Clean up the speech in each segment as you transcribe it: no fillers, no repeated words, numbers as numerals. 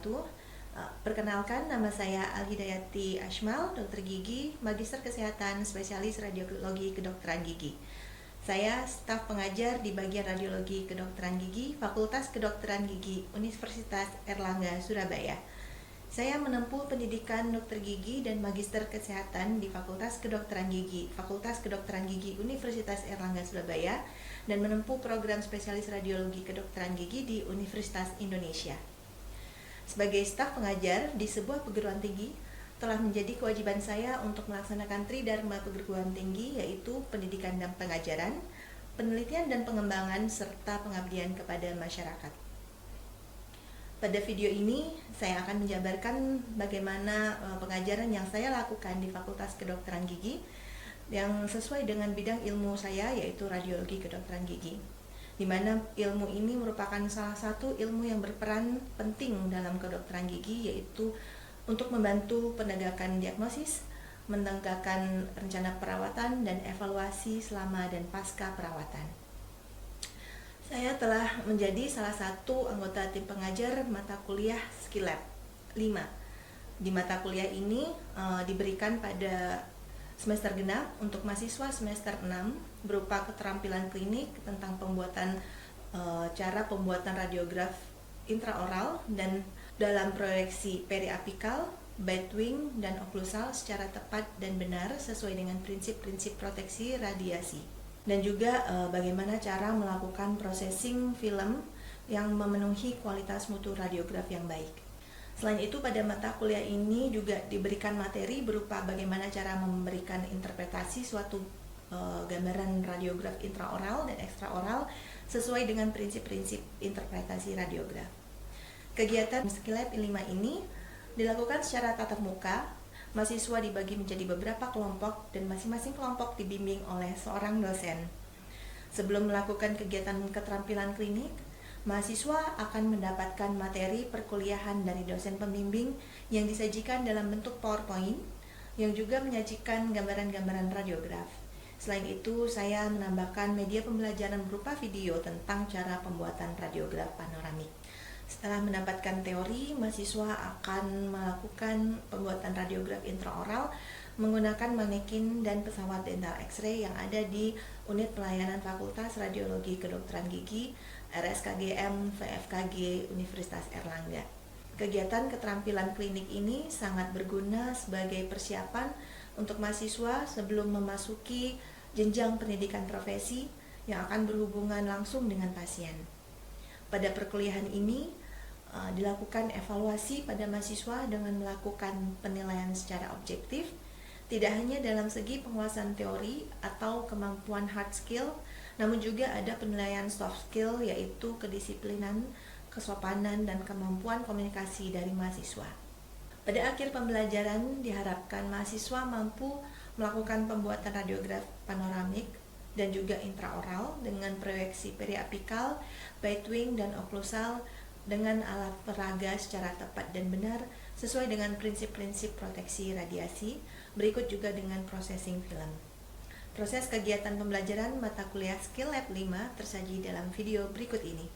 wabarakatuh. Perkenalkan, nama saya Alhidayati Ashmal, dokter gigi, magister kesehatan, spesialis radiologi kedokteran gigi. Saya staf pengajar di bagian radiologi kedokteran gigi, Fakultas Kedokteran Gigi, Universitas Airlangga, Surabaya. Saya menempuh pendidikan dokter gigi dan magister kesehatan di Fakultas Kedokteran Gigi, Fakultas Kedokteran Gigi, Universitas Airlangga, Surabaya, dan menempuh program spesialis radiologi kedokteran gigi di Universitas Indonesia. Sebagai staf pengajar di sebuah perguruan tinggi, telah menjadi kewajiban saya untuk melaksanakan tridharma perguruan tinggi, yaitu pendidikan dan pengajaran, penelitian dan pengembangan, serta pengabdian kepada masyarakat. Pada video ini, saya akan menjabarkan bagaimana pengajaran yang saya lakukan di Fakultas Kedokteran Gigi yang sesuai dengan bidang ilmu saya, yaitu radiologi kedokteran gigi, di mana ilmu ini merupakan salah satu ilmu yang berperan penting dalam kedokteran gigi, yaitu untuk membantu penegakan diagnosis, menegakkan rencana perawatan, dan evaluasi selama dan pasca perawatan. Saya telah menjadi salah satu anggota tim pengajar mata kuliah Skill Lab 5. Di mata kuliah ini diberikan pada semester genap untuk mahasiswa semester 6 berupa keterampilan klinik tentang cara pembuatan radiograf intraoral dan dalam proyeksi periapikal, bitewing, dan oklusal secara tepat dan benar sesuai dengan prinsip-prinsip proteksi radiasi. Dan juga bagaimana cara melakukan processing film yang memenuhi kualitas mutu radiograf yang baik. Selain itu, pada mata kuliah ini juga diberikan materi berupa bagaimana cara memberikan interpretasi suatu gambaran radiograf intraoral dan ekstraoral sesuai dengan prinsip-prinsip interpretasi radiograf. Kegiatan Skill Lab 5 ini dilakukan secara tatap muka. Mahasiswa dibagi menjadi beberapa kelompok dan masing-masing kelompok dibimbing oleh seorang dosen. Sebelum melakukan kegiatan keterampilan klinik, mahasiswa akan mendapatkan materi perkuliahan dari dosen pembimbing yang disajikan dalam bentuk PowerPoint yang juga menyajikan gambaran-gambaran radiograf. Selain itu, saya menambahkan media pembelajaran berupa video tentang cara pembuatan radiograf panoramik. Setelah mendapatkan teori, mahasiswa akan melakukan pembuatan radiograf intraoral menggunakan manekin dan pesawat dental X-ray yang ada di unit pelayanan Fakultas Radiologi Kedokteran Gigi RSKGM VFKG Universitas Airlangga. Kegiatan keterampilan klinik ini sangat berguna sebagai persiapan untuk mahasiswa sebelum memasuki jenjang pendidikan profesi yang akan berhubungan langsung dengan pasien. Pada perkuliahan ini dilakukan evaluasi pada mahasiswa dengan melakukan penilaian secara objektif, tidak hanya dalam segi penguasaan teori atau kemampuan hard skill, namun juga ada penilaian soft skill, yaitu kedisiplinan, kesopanan, dan kemampuan komunikasi dari mahasiswa. Pada akhir pembelajaran diharapkan mahasiswa mampu melakukan pembuatan radiograf panoramik dan juga intraoral dengan proyeksi periapikal, bitewing, dan oklusal dengan alat peraga secara tepat dan benar sesuai dengan prinsip-prinsip proteksi radiasi, berikut juga dengan processing film. Proses kegiatan pembelajaran mata kuliah Skill Lab 5 tersaji dalam video berikut ini.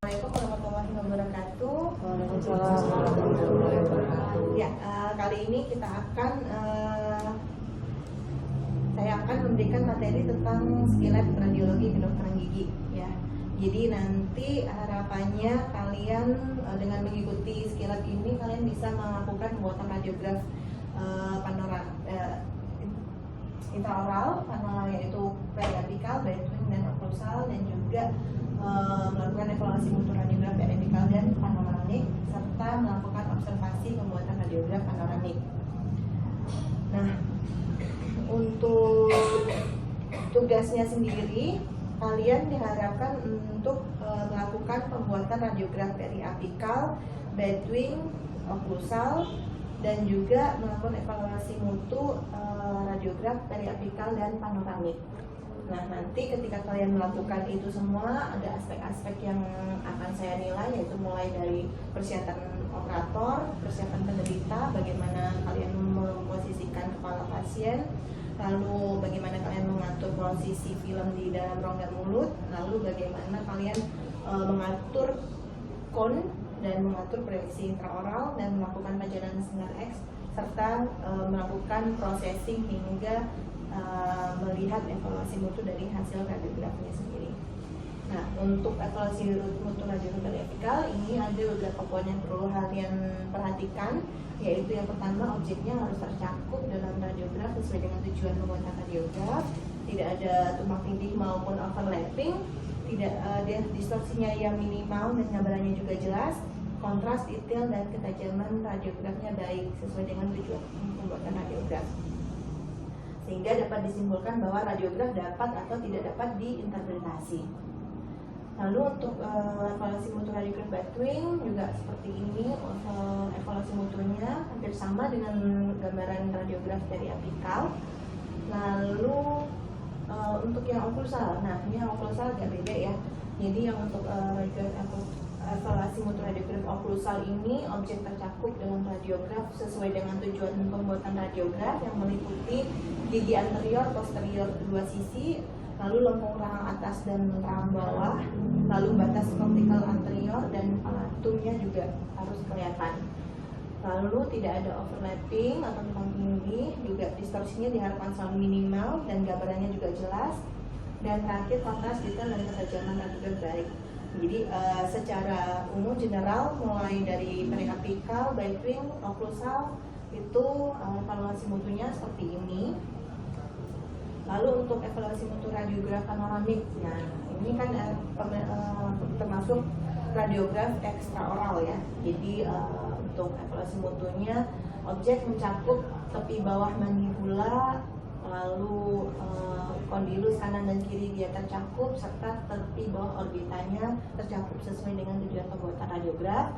Assalamualaikum warahmatullahi wabarakatuh. Waalaikumsalam warahmatullahi wabarakatuh. Ya, kali ini saya akan memberikan materi tentang Skill Lab radiologi kedokteran gigi. Ya, jadi nanti harapannya kalian dengan mengikuti Skill Lab ini kalian bisa melakukan pembuatan radiograf intraoral, yaitu periapikal, bitewing, dan oklusal, dan juga melakukan evaluasi mutu radiograf periapikal dan panoramik, serta melakukan observasi pembuatan radiograf panoramik. Nah, untuk tugasnya sendiri, kalian diharapkan untuk melakukan pembuatan radiograf periapikal, bitewing, oklusal, dan juga melakukan evaluasi mutu radiograf periapikal dan panoramik. Nah, nanti ketika kalian melakukan itu semua, ada aspek-aspek yang akan saya nilai, yaitu mulai dari persiapan operator, persiapan penderita, bagaimana kalian memposisikan kepala pasien, lalu bagaimana kalian mengatur posisi film di dalam rongga mulut, lalu bagaimana kalian mengatur cone dan mengatur proyeksi intraoral dan melakukan pajanan sinar X serta melakukan processing hingga melihat evaluasi mutu dari hasil radiografinya sendiri. Nah, untuk evaluasi mutu radiografi apikal ini ada beberapa komponen yang perlu kalian perhatikan, yaitu yang pertama, objeknya harus tercakup dalam radiograf sesuai dengan tujuan pembuatan radiograf, tidak ada tumpang tindih maupun overlapping, tidak ada distorsinya yang minimal dan gambarannya juga jelas, kontras, detail, dan ketajaman radiografnya baik sesuai dengan tujuan pembuatan radiograf, sehingga dapat disimpulkan bahwa radiograf dapat atau tidak dapat diinterpretasi. Lalu untuk evaluasi mutu radiograf Batwing juga seperti ini, evaluasi mutunya hampir sama dengan gambaran radiograf dari apikal. Lalu untuk yang oklusal, nah ini yang oklusal agak beda ya. Jadi yang untuk evaluasi mutu radiograf oklusal ini, objek tercakup dalam radiograf sesuai dengan tujuan pembuatan radiograf yang meliputi gigi anterior, posterior kedua sisi, lalu lempung rahang atas dan rahang bawah, lalu batas vertikal anterior dan palatumnya juga harus kelihatan. Lalu tidak ada overlapping atau tumpang tindih, juga distorsinya diharapkan selalu minimal dan gambarannya juga jelas. Dan terakhir kontras, detail, dan ketajaman radiograf baik. Jadi secara umum general mulai dari periapikal, Batwing, oklusal itu evaluasi mutunya seperti ini. Lalu untuk evaluasi mutu radiograf panoramik, nah ini kan termasuk radiograf ekstraoral ya. Jadi untuk evaluasi mutunya, objek mencakup tepi bawah mandibula, lalu kondilus kanan dan kiri dia tercakup, serta tepi bawah orbitanya tercakup sesuai dengan tujuan pembuatan radiograf.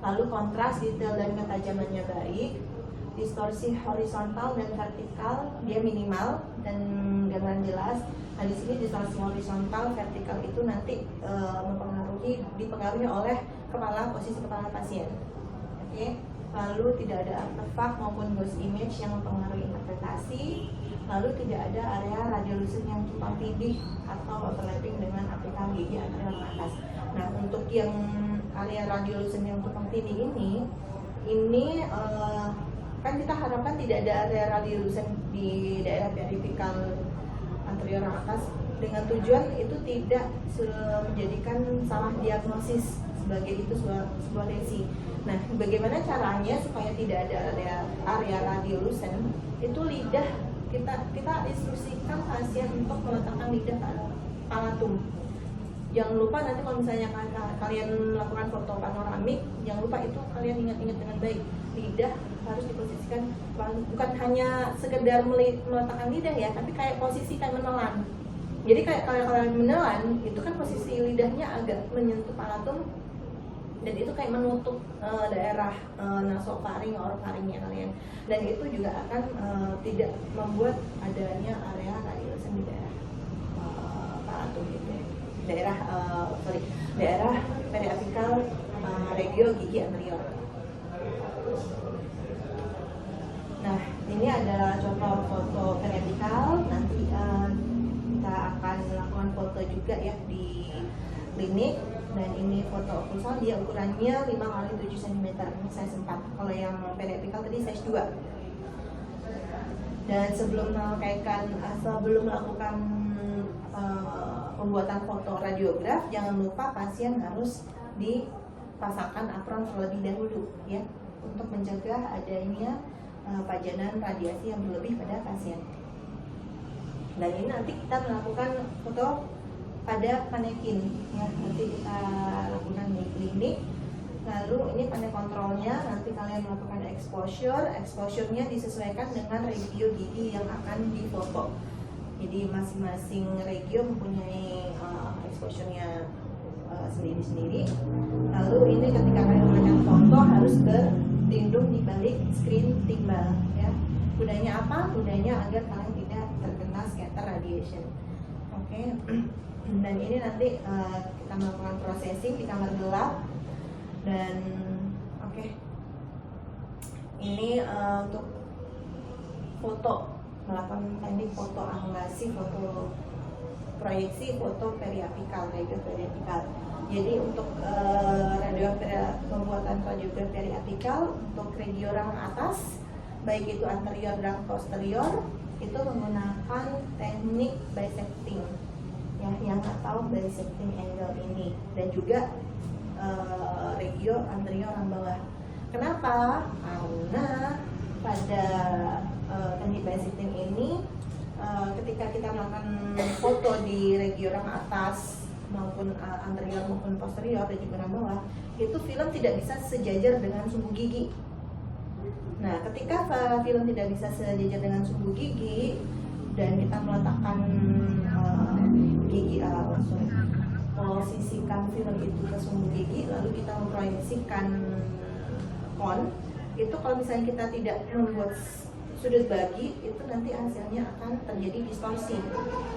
Lalu kontras, detail, dan ketajamannya baik. Distorsi horizontal dan vertikal dia minimal dan gambaran jelas. Nah di sini distorsi horizontal, vertikal itu nanti dipengaruhi oleh posisi kepala pasien. Oke. Lalu tidak ada artefak maupun ghost image yang mempengaruhi interpretasi. Lalu tidak ada area radiolucent yang tumpang tindih atau overlapping dengan apikal gigi anterior atas. Nah untuk yang area radiolucent yang tumpang tindih ini kan kita harapkan tidak ada area radiolucent di daerah periapikal anterior atas, dengan tujuan itu tidak menjadikan salah diagnosis sebagai itu sebuah lesi. Nah, bagaimana caranya supaya tidak ada area radiolucent? Itu lidah kita instruksikan pasien untuk meletakkan lidah pada palatum. Jangan lupa nanti kalau misalnya kalian melakukan foto panoramik, jangan lupa itu kalian ingat-ingat dengan baik. Lidah harus diposisikan, bukan hanya sekedar meletakkan lidah ya, tapi kayak posisi kayak menelan. Jadi kayak kalau kalian menelan, itu kan posisi lidahnya agak menyentuh palatum, dan itu kayak menutup daerah nasofaring, orofaringnya kalian. Dan itu juga akan tidak membuat adanya area radiolucent di daerah palatum gitu ya. Daerah periapikal regio gigi anterior. Nah, ini adalah contoh foto periapikal. Nanti kita akan melakukan foto juga ya di klinik. Dan ini foto oklusal, dia ukurannya 5x7 cm, ini size 4. Kalau yang periapikal tadi size 2. Dan sebelum melakukan pembuatan foto radiograf, jangan lupa pasien harus dipasangkan apron terlebih dahulu ya, untuk mencegah adanya pajanan radiasi yang berlebih pada pasien. Dan ini nanti kita melakukan foto pada manekin ya, nanti kita lakukan di klinik. Lalu ini pandai kontrolnya, nanti kalian melakukan exposure-nya disesuaikan dengan regio gigi yang akan difoto. Jadi masing-masing regio mempunyai exposure-nya sendiri-sendiri. Lalu ini ketika kalian melakukan foto harus berlindung di balik screen timbal ya. Gunanya apa? Gunanya agar kalian tidak terkena scatter radiation. Oke. Dan ini nanti kita melakukan processing di kamar gelap. Dan ini untuk foto, melakukan teknik foto angulasi, foto proyeksi foto periapikal, radiografi periapikal. Jadi untuk pembuatan radiografi periapikal untuk regiogram atas, baik itu anterior dan posterior, itu menggunakan teknik bisecting, ya, yang atau bisecting angle ini, dan juga regio anterior yang bawah. Kenapa? Karena pada teknik bisecting ini ketika kita melakukan foto di regiogram atas maupun anterior maupun posterior dan juga bawah, itu film tidak bisa sejajar dengan sumbu gigi. Nah, ketika film tidak bisa sejajar dengan sumbu gigi dan kita meletakkan posisikan film itu ke sumbu gigi, lalu kita memproyeksikan kon, itu kalau misalnya kita tidak membuat sudut bagi, itu nanti hasilnya akan terjadi distorsi.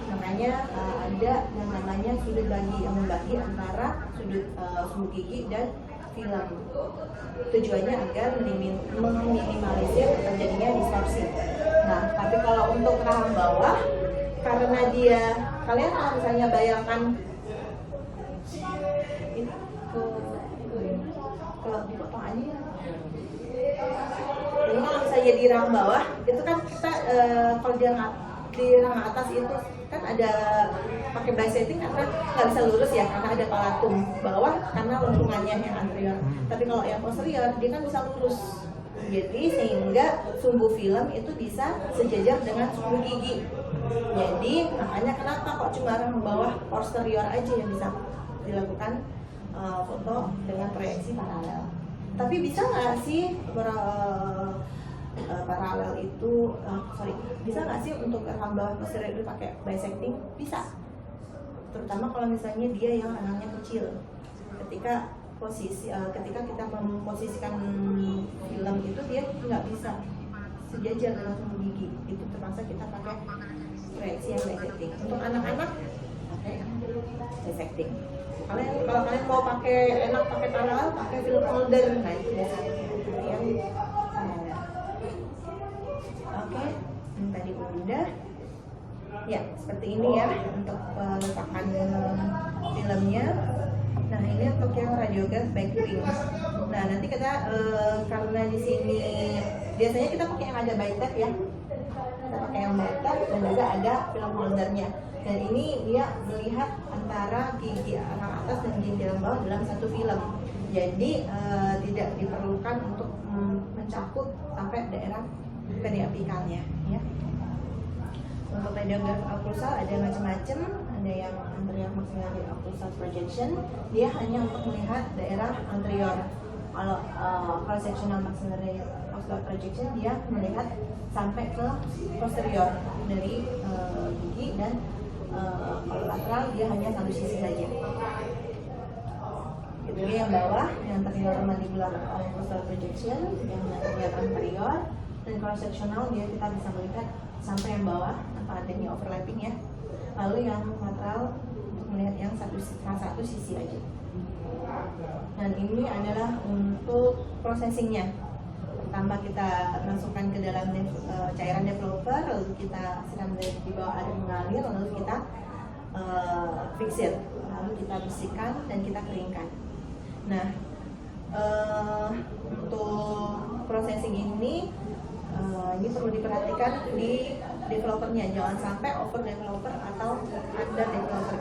Makanya ada yang namanya sudut bagi, yang membagi antara sudut sumbu gigi dan film. Tujuannya agar meminimalisir terjadinya distorsi. Nah, tapi kalau untuk rahang bawah, karena dia, kalian kalau misalnya bayangkan dipotong aja ya. Jadi kalau misalnya di rahang bawah, itu kan kita kalau di rahang atas itu kan ada pakai bisecting karena nggak bisa lurus ya, karena ada palatum. Bawah karena lengkungannya yang anterior. Tapi kalau yang posterior dia kan bisa lurus. Jadi sehingga sumbu film itu bisa sejajar dengan sumbu gigi. Jadi makanya kenapa kok cuma rahang bawah posterior aja yang bisa dilakukan foto dengan proyeksi paralel. Tapi bisa nggak sih paralel itu, bisa nggak sih untuk rahang bawah posterior itu pakai bisecting? Bisa. Terutama kalau misalnya dia yang rahangnya kecil. Ketika kita memposisikan film itu dia nggak bisa sejajar dengan sumbu gigi, itu terpaksa kita pakai proyeksi yang bisecting. Untuk anak-anak pakai bisecting. Kalau kalian mau pakai paralel, pakai film holder, nah itu biasanya yang paralel. Oke, yang tadi udah. Ya, seperti ini ya untuk peletakan filmnya. Nah, ini untuk yang radiograf backwing. Nah, nanti kita karena di sini biasanya kita pakai yang ada bite ya. Kita pakai yang bite dan juga ada film holdernya. Dan ini dia melihat antara gigi arah atas dan gigi arah bawah dalam satu film. Jadi tidak diperlukan untuk mencakup sampai daerah periapikalnya ya. Untuk radiograf occlusal ada macam-macam, ada yang anterior maxillary occlusal projection, dia hanya untuk melihat daerah anterior. Kalau cross sectional maxillary occlusal projection dia melihat sampai ke posterior dari gigi, dan kalau lateral dia hanya satu sisi saja. Itu yang bawah, yang anterior mandibular occlusal projection, yang melihat anterior, dan cross sectional dia kita bisa melihat sampai yang bawah tanpa adanya overlapping ya. Lalu yang lateral untuk melihat yang satu sisi aja. Dan ini adalah untuk processingnya. Pertama kita masukkan ke dalam cairan developer, lalu kita siram di bawah air mengalir, lalu kita fixir, lalu kita bersihkan dan kita keringkan. Nah, untuk processing ini perlu diperhatikan di developernya, jangan sampai over developer atau under developer.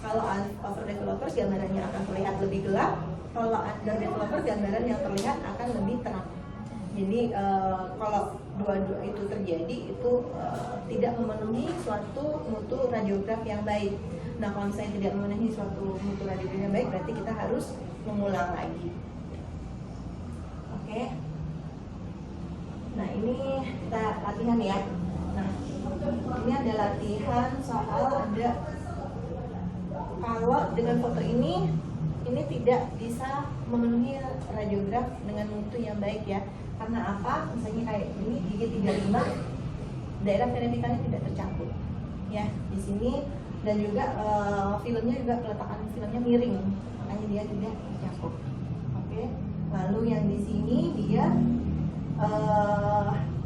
Kalau over developer gambarannya akan terlihat lebih gelap, kalau under developer gambaran yang terlihat akan lebih terang. Jadi kalau dua-dua itu terjadi, itu tidak memenuhi suatu mutu radiograf yang baik. Nah, kalau misalnya tidak memenuhi suatu mutu radiograf yang baik, berarti kita harus mengulang lagi. Oke. Nah, ini kita latihan ya. Nah, ini ada latihan soal ada kalau dengan foto ini tidak bisa memenuhi radiograf dengan mutu yang baik ya. Karena apa? Misalnya kayak ini gigi 35, daerah periapikalnya tidak tercakup. Ya, di sini, dan juga filmnya juga peletakan filmnya miring, makanya dia tidak tercakup. Oke. Lalu yang di sini dia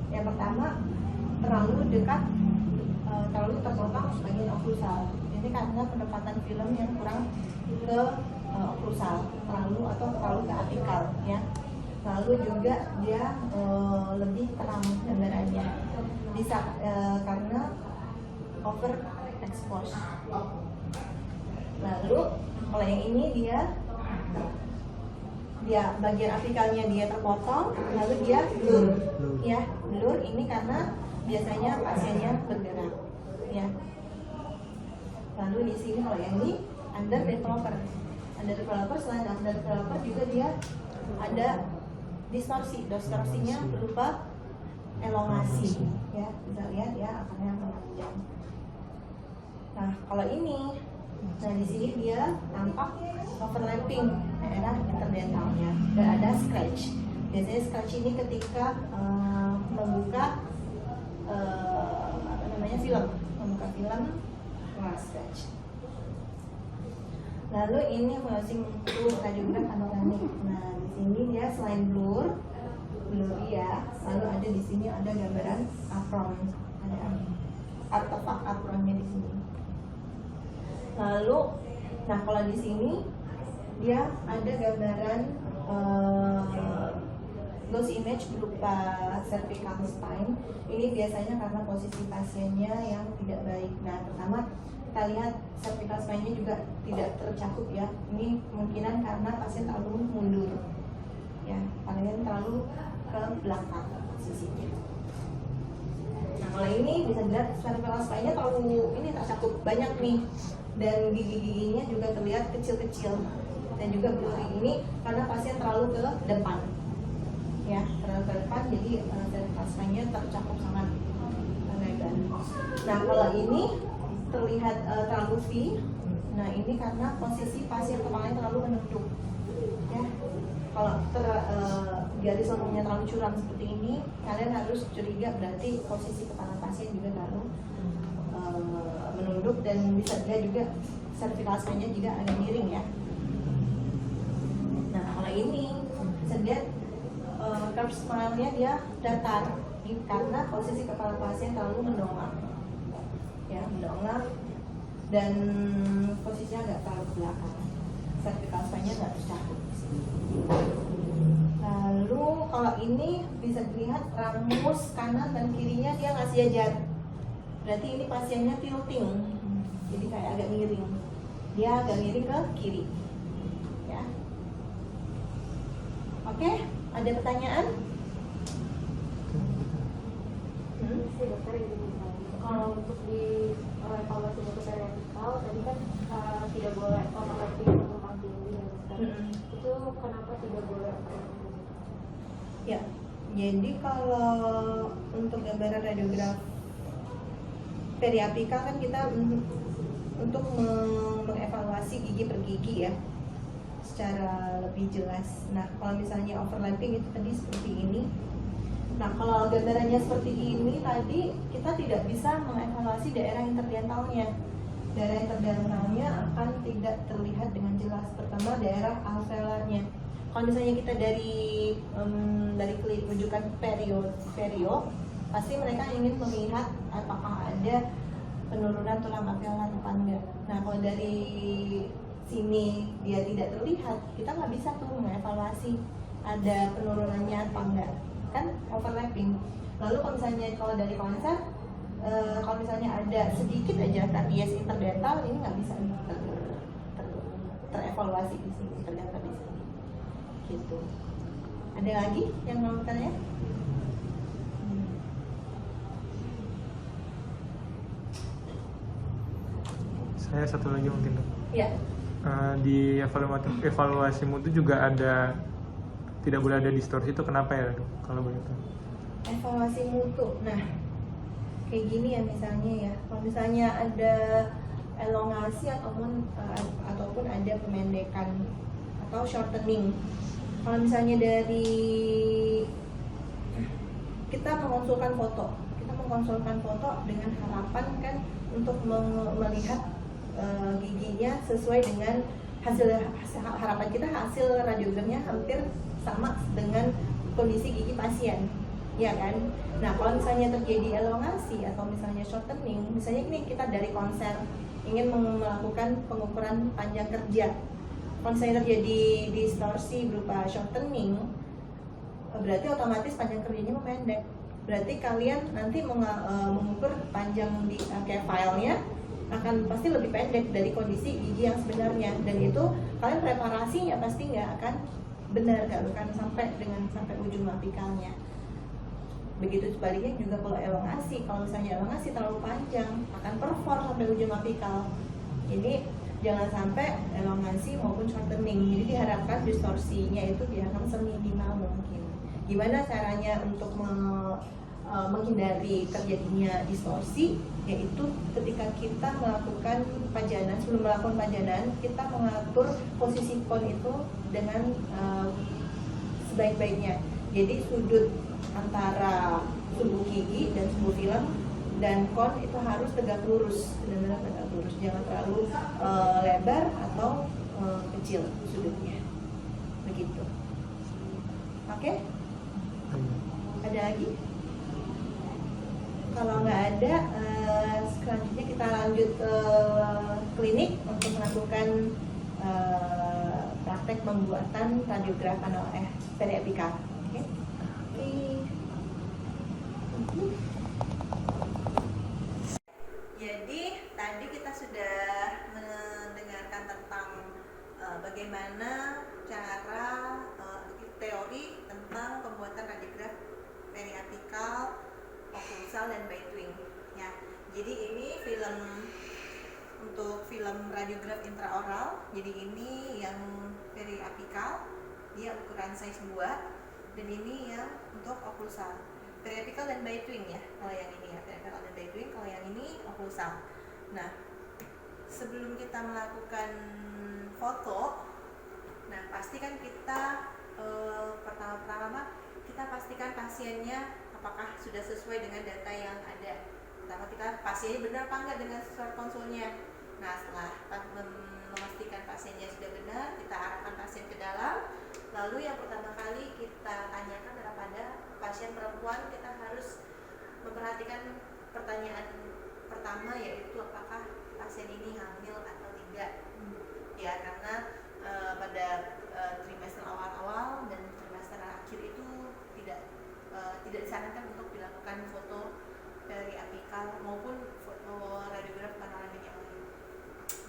yang pertama terlalu dekat, terlalu terpotong bagian occlusal. Ini karena penempatan film yang kurang ke oklusal, terlalu ke apikal ya. Lalu juga dia lebih terang gambarannya, bisa karena over expose. Lalu kalau yang ini dia bagian apikalnya dia terpotong, lalu dia blur ya. Blur ini karena biasanya pasiennya bergerak ya. Lalu di sini kalau yang ini underdeveloper. Selain underdeveloper juga dia ada distorsinya berupa elongasi ya, bisa lihat ya akarnya memanjang. Nah kalau ini, di sini dia tampak overlapping daerah interdentalnya dan ada scratch. Biasanya scratch ini ketika membuka film scratch. Lalu ini fungsi untuk radiograf panoramik. Nah di sini dia selain blur ya, lalu ada di sini ada gambaran apron, ada artefak apronnya di sini. Lalu, nah kalau di sini dia ada gambaran ghost image berupa cervical spine. Ini biasanya karena posisi pasiennya yang tidak baik. Nah pertama kita lihat cervical spine-nya juga tidak tercakup ya. Ini kemungkinan karena pasien terlalu mundur ya, pasien terlalu ke belakang posisinya. Nah kalau ini bisa dilihat cervical spine-nya terlalu ini tercakup banyak nih, dan gigi-giginya juga terlihat kecil-kecil dan juga blurry. Ini karena pasien terlalu ke depan ya, terlalu ke depan, jadi cervical spine-nya tercakup sangat lebar. Nah kalau ini terlihat terlalu V. Nah ini karena posisi pasien kepalanya terlalu menunduk ya. Kalau garis lambungnya terlalu curam seperti ini, kalian harus curiga, berarti posisi kepala pasien juga terlalu menunduk, dan bisa dilihat juga cervical spine-nya juga agak miring ya. Nah kalau ini bisa dilihat curve smile-nya dia datar, ini karena posisi kepala pasien terlalu mendongak ya, mendongak, dan posisinya agak terlalu belakang, cervical spine-nya nggak tercakup. Lalu kalau ini bisa dilihat ramus kanan dan kirinya dia nggak sejajar, berarti ini pasiennya tilting, jadi kayak agak miring, dia agak miring ke kiri ya. Oke, ada pertanyaan? Dokter, kalau untuk di evaluasi bentuk vertikal tadi kan tidak boleh overlapping tumpang tinggi ya dokter. Itu kenapa tidak boleh? Ya, jadi kalau untuk gambaran radiograf periapikal kan kita untuk mengevaluasi gigi per gigi ya secara lebih jelas. Nah kalau misalnya overlapping itu tadi seperti ini. Nah kalau gambarannya seperti ini tadi, kita tidak bisa mengevaluasi daerah interdentalnya. Daerah interdentalnya akan tidak terlihat dengan jelas, terutama daerah alveolarnya. Kalau misalnya kita dari rujukan perio, pasti mereka ingin melihat apakah ada penurunan tulang alveolar apa enggak. Nah kalau dari sini dia tidak terlihat, kita nggak bisa tuh mengevaluasi ada penurunannya apa enggak, kan overlapping. Lalu kalau dari konsep, kalau misalnya ada sedikit aja rapies interdental, ini nggak bisa terevaluasi di sini, ternyata di sini gitu. Ada lagi yang mau bertanya? Saya satu lagi mungkin dok. Ya. Di evaluasi mutu juga ada, tidak boleh ada distorsi, itu kenapa ya dok? Kalau begitu? Evaluasi mutu, nah kayak gini ya misalnya ya, kalau misalnya ada elongasi ataupun ada pemendekan atau shortening. Kalau misalnya dari kita mengkonsulkan foto dengan harapan kan untuk melihat giginya sesuai dengan harapan kita, hasil radiogramnya hampir sama dengan kondisi gigi pasien. ya kan? Nah, kalau misalnya terjadi elongasi atau misalnya shortening, misalnya ini kita dari konser ingin melakukan pengukuran panjang kerja, kalau misalnya terjadi distorsi berupa shortening, berarti otomatis panjang kerjanya memendek. Berarti kalian nanti mengukur panjang di kayak filenya akan pasti lebih pendek dari kondisi gigi yang sebenarnya, dan itu kalian reparasinya pasti nggak akan benar, nggak akan sampai ujung apikalnya. Begitu sebaliknya juga kalau elongasi, kalau misalnya elongasi terlalu panjang akan perfor sampai ujung apikal. Ini jangan sampai elongasi maupun shortening. Jadi diharapkan distorsinya itu diharapkan seminimal mungkin. Gimana caranya untuk menghindari terjadinya distorsi? Yaitu ketika kita melakukan pajanan, sebelum melakukan pajanan kita mengatur posisi kon itu dengan sebaik-baiknya. Jadi sudut antara sumbu gigi dan sumbu film dan kon itu harus tegak lurus, benar-benar tegak lurus, jangan terlalu lebar atau kecil sudutnya, begitu. Oke? Ada lagi? Kalau nggak ada, selanjutnya kita lanjut ke klinik untuk melakukan praktek pembuatan radiograf kanal periapikal. Oke? Jadi tadi kita sudah mendengarkan tentang bagaimana cara teori tentang pembuatan radiograf periapikal, oklusal dan bite-wing. Ya, jadi ini untuk film radiograf intraoral. Jadi ini yang periapikal, dia ukuran size 2, dan ini yang untuk oklusal. Periapikal dan bite-wing ya, kalau yang ini ya, periapikal dan bite-wing, kalau yang ini oklusal. Nah, sebelum kita melakukan foto, nah pastikan kita pertama-tama kita pastikan pasiennya apakah sudah sesuai dengan data yang ada. Pertama kita pasiennya benar apa enggak dengan surat konsulnya. Nah, setelah memastikan pasiennya sudah benar, kita arahkan pasien ke dalam. Lalu yang pertama kali kita tanyakan adalah pada pasien perempuan, kita harus memperhatikan pertanyaan pertama, yaitu apakah pasien ini hamil atau tidak. Ya, karena pada trimester awal-awal dan trimester akhir itu tidak disarankan untuk dilakukan foto periapikal maupun foto radiograf panoramik yang lain.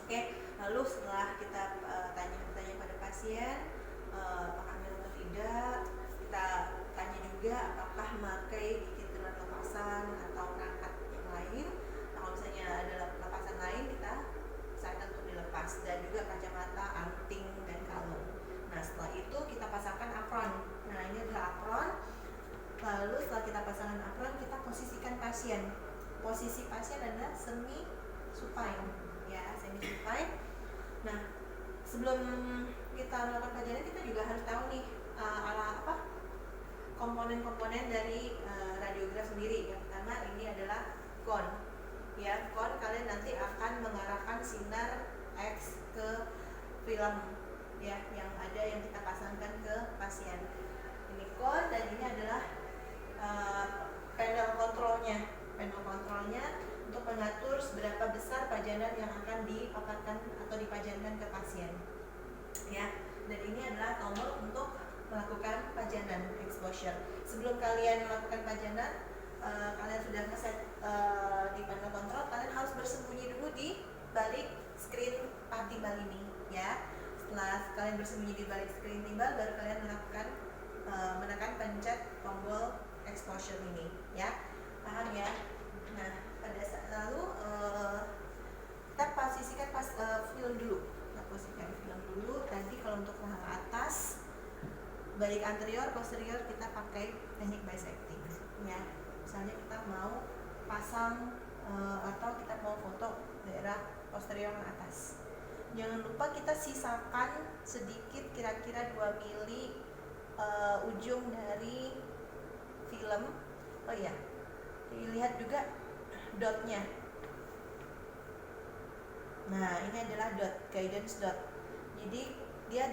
Oke, lalu setelah kita tanya pada pasien apakah hamil atau tidak, kita tanya juga apakah memakai gigi dengan lepasan atau perangkat yang lain. Nah, kalau misalnya ada lepasan lain, kita sarankan untuk dilepas, dan juga kacamata, anting, dan kalung. Nah, setelah itu kita pasangkan apron. Nah, ini adalah apron. Lalu setelah kita pasangkan apron, kita posisikan pasien. Posisi pasien adalah semi supine, ya, semi supine. Nah, sebelum kita melakukan pajanan, kita juga harus tahu nih komponen-komponen dari radiograf sendiri. Yang pertama ini adalah kon. Ya, kon kalian nanti akan mengarahkan sinar X ke film ya yang ada yang kita pasangkan ke pasien. Ini kon, dan ini adalah panel kontrolnya untuk mengatur seberapa besar pajanan yang akan dipaparkan atau dipajankan ke pasien. Ya, dan ini adalah tombol untuk melakukan pajanan exposure. Sebelum kalian melakukan pajanan, kalian sudah ngeset di panel kontrol, kalian harus bersembunyi dulu di balik screen timbal ini, ya. Setelah kalian bersembunyi di balik screen timbal, baru kalian menekan pencet tombol exposure ini, ya. Paham ya? Nah, pada saat lalu kita posisikan film dulu. Kita posisikan film dulu. Nanti kalau untuk rahang atas, balik anterior, posterior, kita pakai teknik bisecting, ya. Misalnya kita mau pasang atau kita mau foto daerah posterior yang atas. Jangan lupa kita sisakan sedikit, kira-kira 2 mili ujung dari film. Oh iya, dilihat juga dotnya. Nah, ini adalah dot, guidance dot. Jadi dia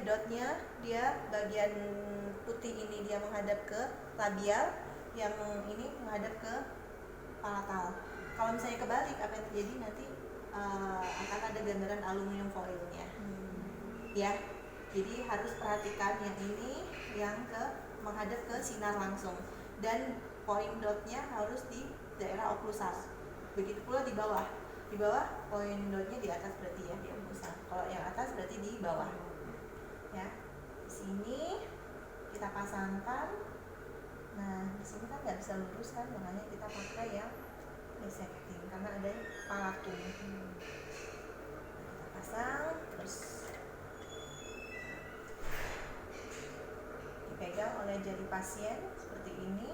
bagian putih ini dia menghadap ke labial, yang ini menghadap ke palatal. Kalau misalnya kebalik, apa yang terjadi nanti akan ada gambaran aluminium foilnya. Ya, jadi harus perhatikan yang ini yang menghadap ke sinar langsung, dan point dotnya harus di daerah oklusal. Begitu pula di bawah point dotnya di atas berarti ya di oklusal. Kalau yang atas berarti di bawah. Ya, di sini kita pasangkan. Nah, di sini kan nggak bisa lurus kan, makanya kita pakai yang bisecting karena ada palatum. Kita pasang, terus dipegang oleh jari pasien seperti ini.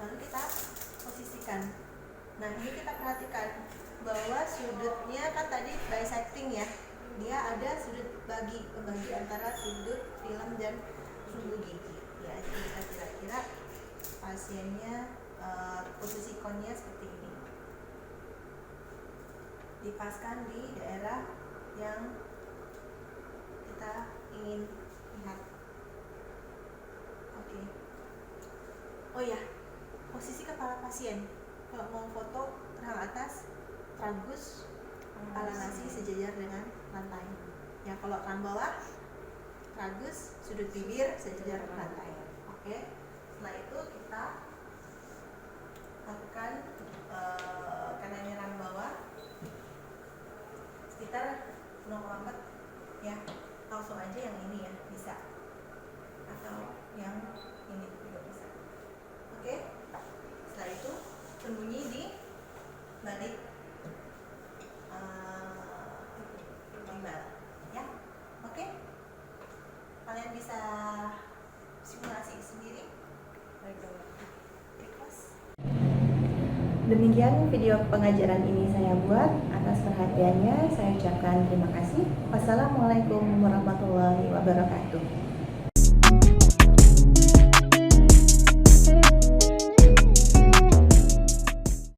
Lalu kita posisikan. Nah, ini kita perhatikan bahwa sudutnya kan tadi bisecting ya, dia ada sudut pembagi antara sudut film dan sumbu gigi ya. Jadi kita kira-kira pasiennya posisi konnya seperti ini, dipaskan di daerah yang kita ingin lihat. Oke. Oh ya, posisi kepala pasien. Kalau mau foto terang atas, tragus, kepala nasi sejajar dengan lantai. Ya, kalau terang bawah, tragus, sudut bibir sejajar dengan lantai. Oke. Setelah itu kita lakukan karena ini terang bawah sekitar 0,4 ya. Langsung aja yang ini ya, bisa. Atau yang ini juga bisa. Oke. Setelah itu sembunyi di balik gimbal ya. Oke. Kalian bisa simulasi sendiri. Demikian video pengajaran ini saya buat. Atas perhatiannya saya ucapkan terima kasih. Wassalamualaikum warahmatullahi wabarakatuh.